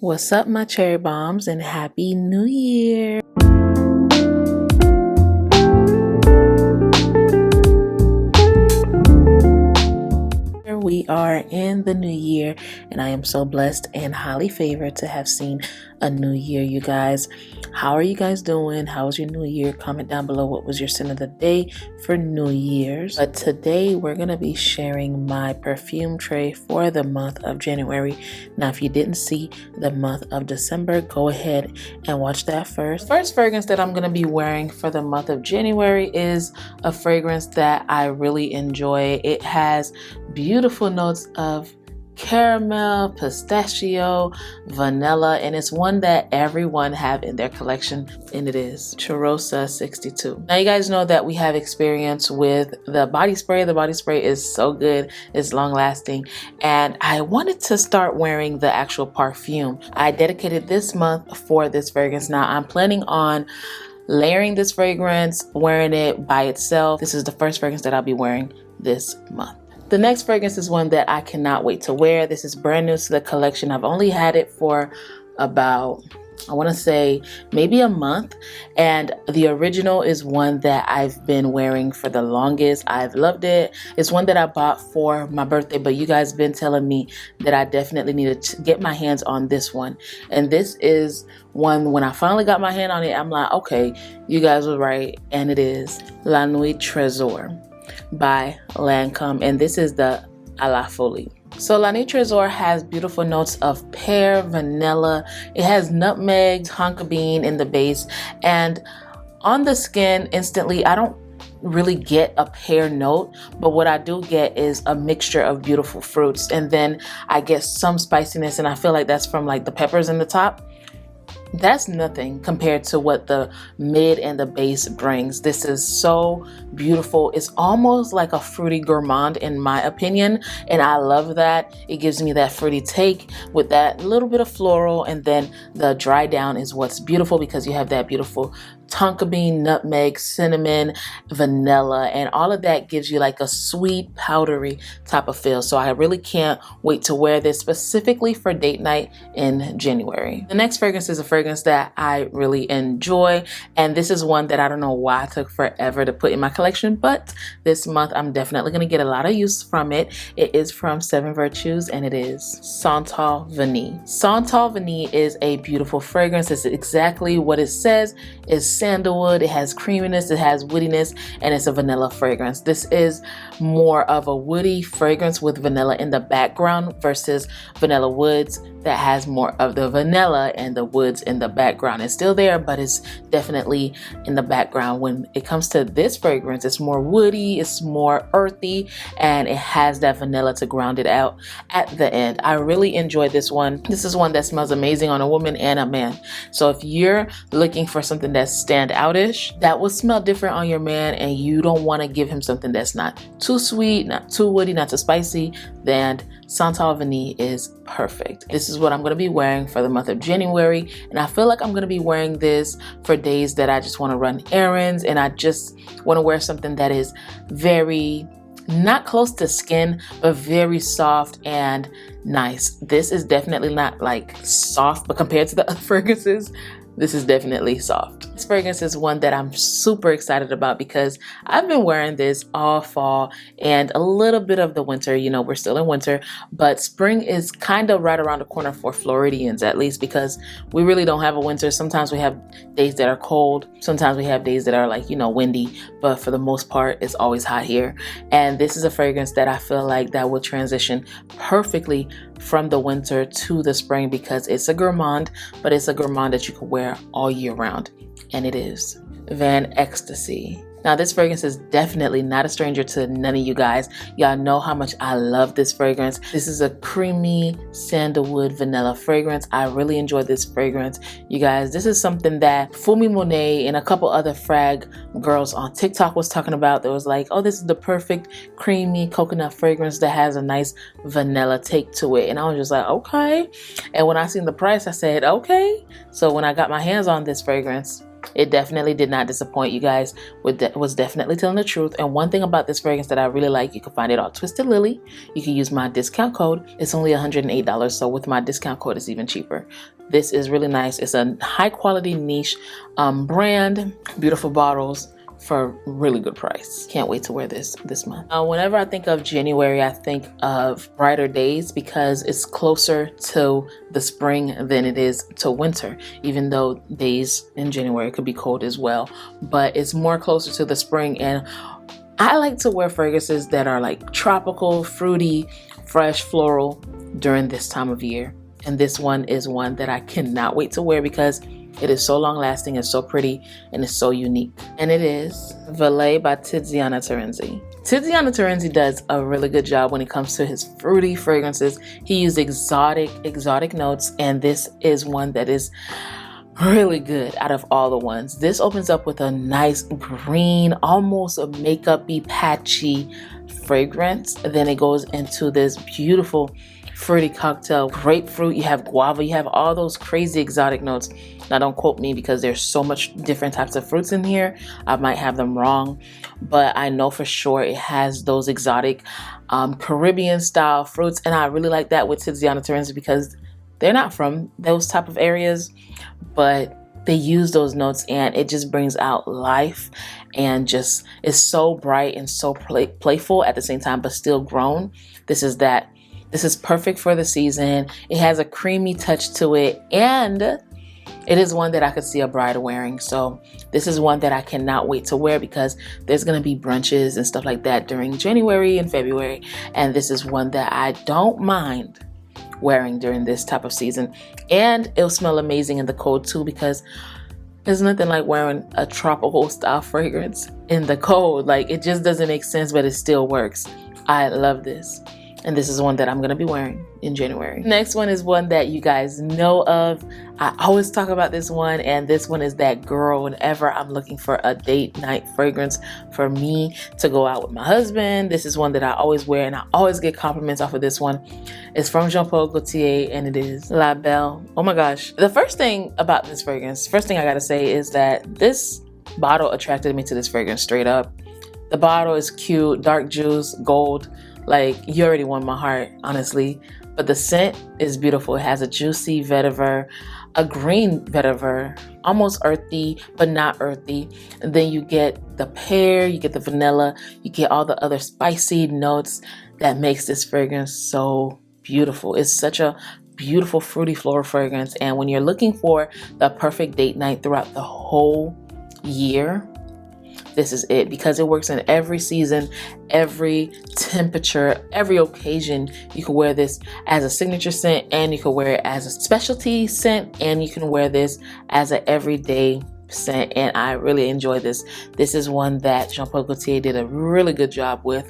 What's up, my cherry bombs, and happy new year! We are in the new year, and I am so blessed and highly favored to have seen a new year, you guys. How are you guys doing? How was your new year? Comment down below what was your sin of the day for New Year's. But today we're going to be sharing my perfume tray for the month of January. Now, if you didn't see the month of December, go ahead and watch that first. First fragrance that I'm going to be wearing for the month of January is a fragrance that I really enjoy. It has beautiful notes of caramel, pistachio, vanilla, and it's one that everyone have in their collection, and it is Tresor 62. Now, you guys know that we have experience with the body spray. The body spray is so good, it's long lasting, and I wanted to start wearing the actual perfume. I dedicated this month for this fragrance. Now, I'm planning on layering this fragrance, wearing it by itself. This is the first fragrance that I'll be wearing this month. The next fragrance is one that I cannot wait to wear. This is brand new to the collection. I've only had it for about, I want to say maybe a month, and the original is one that I've been wearing for the longest. I've loved it. It's one that I bought for my birthday, but you guys been telling me that I definitely needed to get my hands on this one, and this is one, when I finally got my hand on it, I'm like, okay, you guys were right, and it is La Nuit Tresor by Lancome, and this is the à la folie. So La Nuit Tresor has beautiful notes of pear, vanilla. It has nutmeg, tonka bean in the base, and on the skin instantly, I don't really get a pear note, but what I do get is a mixture of beautiful fruits, and then I get some spiciness, and I feel like that's from like the peppers in the top. That's nothing compared to what the mid and the base brings. This is so beautiful. It's almost like a fruity gourmand in my opinion, and I love that. It gives me that fruity take with that little bit of floral, and then the dry down is what's beautiful because you have that beautiful tonka bean, nutmeg, cinnamon, vanilla, and all of that gives you like a sweet, powdery type of feel. So I really can't wait to wear this specifically for date night in January. The next fragrance is a fragrance that I really enjoy, and this is one that I don't know why it took forever to put in my collection, but this month I'm definitely going to get a lot of use from it. It is from Seven Virtues, and it is Santal Vanille. Santal Vanille is a beautiful fragrance. It's exactly what it says. It's sandalwood, it has creaminess, it has woodiness, and it's a vanilla fragrance. This is more of a woody fragrance with vanilla in the background versus Vanilla Woods that has more of the vanilla and the woods in the background. It's still there, but it's definitely in the background. When it comes to this fragrance, it's more woody, it's more earthy, and it has that vanilla to ground it out at the end. I really enjoyed this one. This is one that smells amazing on a woman and a man. So if you're looking for something that's stand outish, that will smell different on your man, and you don't want to give him something that's not too sweet, not too woody, not too spicy, then Santal Vanille is perfect. This is what I'm going to be wearing for the month of January, and I feel like I'm going to be wearing this for days that I just want to run errands, and I just want to wear something that is very not close to skin, but very soft and nice. This is definitely not like soft, but compared to the other fragrances, this is definitely soft. This fragrance is one that I'm super excited about because I've been wearing this all fall and a little bit of the winter. You know, we're still in winter, but spring is kind of right around the corner for Floridians, at least, because we really don't have a winter. Sometimes we have days that are cold. Sometimes we have days that are like, you know, windy, but for the most part, it's always hot here. And this is a fragrance that I feel like that will transition perfectly from the winter to the spring because it's a gourmand, but it's a gourmand that you can wear all year round, and it is Ecstasy. Now, this fragrance is definitely not a stranger to none of you guys. Y'all know how much I love this fragrance. This is a creamy sandalwood vanilla fragrance. I really enjoy this fragrance. You guys, this is something that Fumi Monet and a couple other frag girls on TikTok was talking about. That was like, oh, this is the perfect creamy coconut fragrance that has a nice vanilla take to it. And I was just like, okay. And when I seen the price, I said, okay. So when I got my hands on this fragrance, It definitely did not disappoint, you guys. Was definitely telling the truth. And one thing about this fragrance that I really like, you can find it on Twisted Lily. You can use my discount code. It's only $108, so with my discount code it's even cheaper. This is really nice. It's a high quality niche brand, beautiful bottles for a really good price. Can't wait to wear this month. Whenever I think of January, I think of brighter days because it's closer to the spring than it is to winter, even though days in January could be cold as well, but it's more closer to the spring. And I like to wear fragrances that are like tropical, fruity, fresh, floral during this time of year. And this one is one that I cannot wait to wear because it is so long lasting, it's so pretty, and it's so unique. And it is Valet by Tiziano Terenzi. Tiziano Terenzi does a really good job when it comes to his fruity fragrances. He used exotic notes, and this is one that is really good out of all the ones. This opens up with a nice green, almost a makeup-y, patchy fragrance. Then it goes into this beautiful fruity cocktail, grapefruit, you have guava, you have all those crazy exotic notes. Now don't quote me because there's so much different types of fruits in here. I might have them wrong, but I know for sure it has those exotic Caribbean style fruits, and I really like that with Tiziano Terenzi because they're not from those type of areas, but they use those notes and it just brings out life and just is so bright and so playful at the same time, but still grown. This is perfect for the season. It has a creamy touch to it, and it is one that I could see a bride wearing. So this is one that I cannot wait to wear because there's going to be brunches and stuff like that during January and February. And this is one that I don't mind wearing during this type of season. And it'll smell amazing in the cold too, because there's nothing like wearing a tropical style fragrance in the cold. Like, it just doesn't make sense, but it still works. I love this. And this is one that I'm going to be wearing in January. Next one is one that you guys know of. I always talk about this one, and this one is that Gurrlll. Whenever I'm looking for a date night fragrance for me to go out with my husband, this is one that I always wear, and I always get compliments off of this one. It's from Jean-Paul Gaultier, and it is La Belle. Oh my gosh. The first thing about this fragrance, first thing I got to say is that this bottle attracted me to this fragrance straight up. The bottle is cute, dark juice, gold. Like, you already won my heart, honestly. But the scent is beautiful. It has a juicy vetiver, a green vetiver, almost earthy, but not earthy. And then you get the pear, you get the vanilla, you get all the other spicy notes that makes this fragrance so beautiful. It's such a beautiful fruity floral fragrance. And when you're looking for the perfect date night throughout the whole year, this is it, because it works in every season, every temperature, every occasion. You can wear this as a signature scent, and you can wear it as a specialty scent, and you can wear this as an everyday scent. And I really enjoy this. This is one that Jean-Paul Gaultier did a really good job with,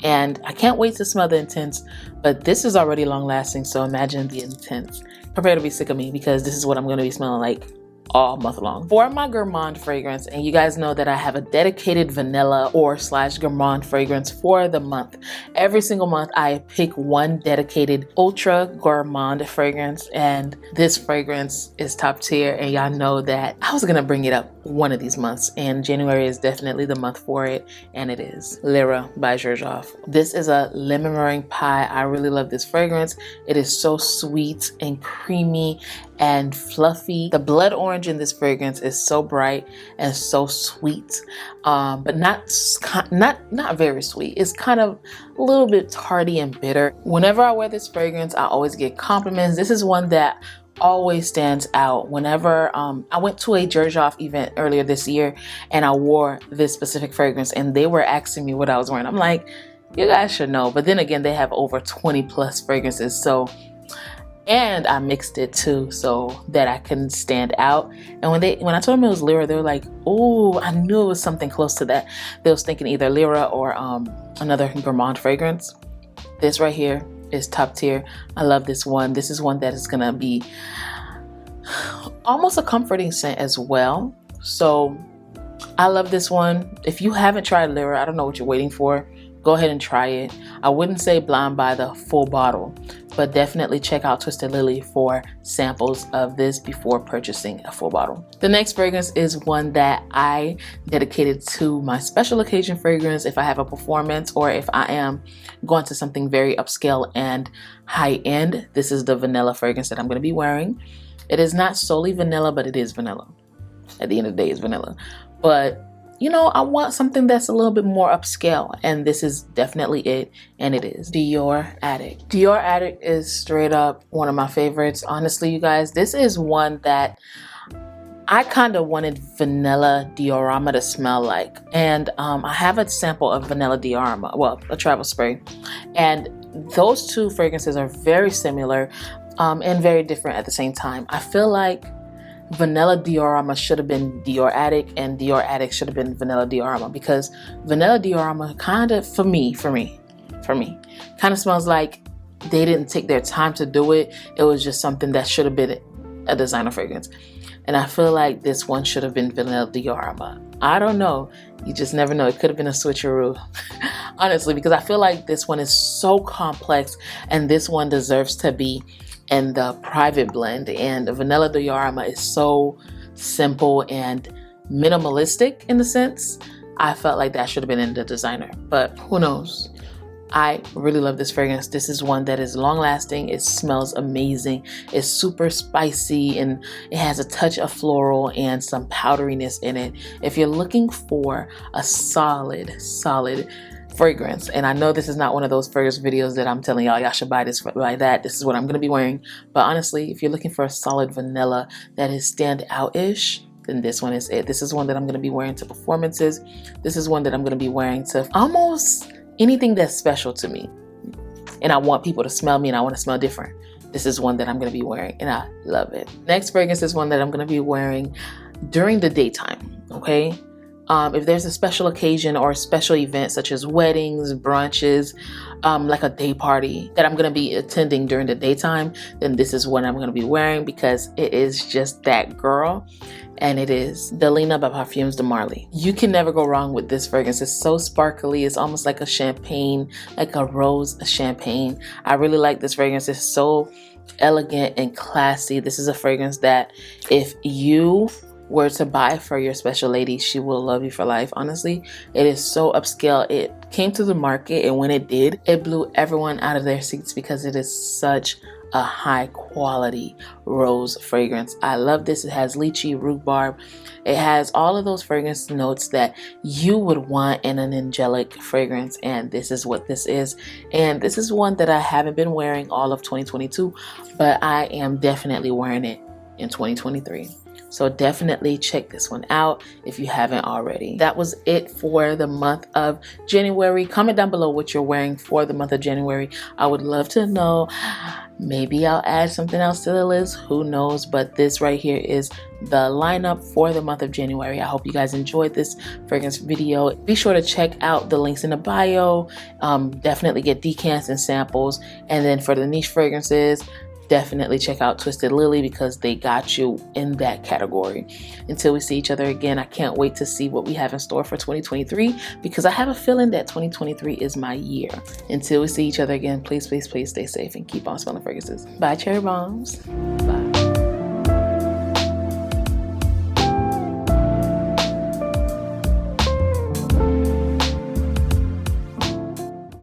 and I can't wait to smell the intense. But this is already long lasting, so imagine the intense. Prepare to be sick of me, because this is what I'm going to be smelling like all month long. For my gourmand fragrance, and you guys know that I have a dedicated vanilla or / gourmand fragrance for the month. Every single month I pick one dedicated ultra gourmand fragrance, and this fragrance is top tier, and y'all know that I was gonna bring it up one of these months, and January is definitely the month for it, and it is Lira by Gurrlll. This is a lemon meringue pie. I really love this fragrance. It is so sweet and creamy and fluffy. The blood orange in this fragrance is so bright and so sweet, but not very sweet. It's kind of a little bit tarty and bitter. Whenever I wear this fragrance, I always get compliments. This is one that always stands out. Whenever I went to a Gurrlll event earlier this year, and I wore this specific fragrance, and they were asking me what I was wearing. I'm like, you guys should know. But then again, they have over 20 plus fragrances, and I mixed it too, so that I couldn't stand out. And when I told them it was Lira, they were like, oh, I knew it was something close to that. They was thinking either Lira or another gourmand fragrance. This right here is top tier. I love this one. This is one that is gonna be almost a comforting scent as well. So I love this one. If you haven't tried Lira, I don't know what you're waiting for. Go ahead and try it. I wouldn't say blind buy the full bottle. but definitely check out Twisted Lily for samples of this before purchasing a full bottle. The next fragrance is one that I dedicated to my special occasion fragrance if I have a performance or if I am going to something very upscale and high end. This is the vanilla fragrance that I'm going to be wearing. It is not solely vanilla, but it is vanilla. At the end of the day, it's vanilla. But you know, I want something that's a little bit more upscale, and this is definitely it, and it is Dior Addict. Dior Addict is straight up one of my favorites. Honestly, you guys, this is one that I kind of wanted vanilla diorama to smell like, and I have a sample of vanilla diorama, well, a travel spray, and those two fragrances are very similar and very different at the same time. I feel like vanilla diorama should have been Dior Addict, and Dior Addict should have been vanilla diorama, because vanilla diorama kind of, for me, kind of smells like they didn't take their time to do it. It was just something that should have been a designer fragrance. And I feel like this one should have been vanilla diorama. I don't know. You just never know. It could have been a switcheroo, honestly, because I feel like this one is so complex, and this one deserves to be in the private blend, and the vanilla diorama is so simple and minimalistic in the sense. I felt like that should have been in the designer, but who knows. I really love this fragrance. This is one that is long lasting. It smells amazing. It's super spicy, and it has a touch of floral and some powderiness in it. If you're looking for a solid fragrance, and I know this is not one of those fragrance videos that I'm telling y'all should buy this, buy that. This is what I'm going to be wearing. But honestly, if you're looking for a solid vanilla that is stand out-ish, then this one is it. This is one that I'm going to be wearing to performances. This is one that I'm going to be wearing to almost anything that's special to me. And I want people to smell me, and I want to smell different. This is one that I'm going to be wearing, and I love it. Next fragrance is one that I'm going to be wearing during the daytime, okay? If there's a special occasion or a special event such as weddings, brunches, like a day party that I'm going to be attending during the daytime, then this is what I'm going to be wearing, because it is just that girl. And it is Delina by Parfums de Marly. You can never go wrong with this fragrance. It's so sparkly. It's almost like a champagne, like a rose champagne. I really like this fragrance. It's so elegant and classy. This is a fragrance that if you were to buy for your special lady, she will love you for life. Honestly, it is so upscale. It came to the market, and when it did, it blew everyone out of their seats, because it is such a high quality rose fragrance. I love this. It has lychee, rhubarb. It has all of those fragrance notes that you would want in an angelic fragrance, and this is what this is. And this is one that I haven't been wearing all of 2022, but I am definitely wearing it in 2023. So definitely check this one out if you haven't already. That was it for the month of January. Comment down below what you're wearing for the month of January. I would love to know. Maybe I'll add something else to the list. Who knows? But this right here is the lineup for the month of January. I hope you guys enjoyed this fragrance video. Be sure to check out the links in the bio. Definitely get decants and samples. And then for the niche fragrances, definitely check out Twisted Lily, because they got you in that category. Until we see each other again, I can't wait to see what we have in store for 2023, because I have a feeling that 2023 is my year. Until we see each other again, please, please, please stay safe and keep on smelling fragrances. Bye, cherry bombs. Bye.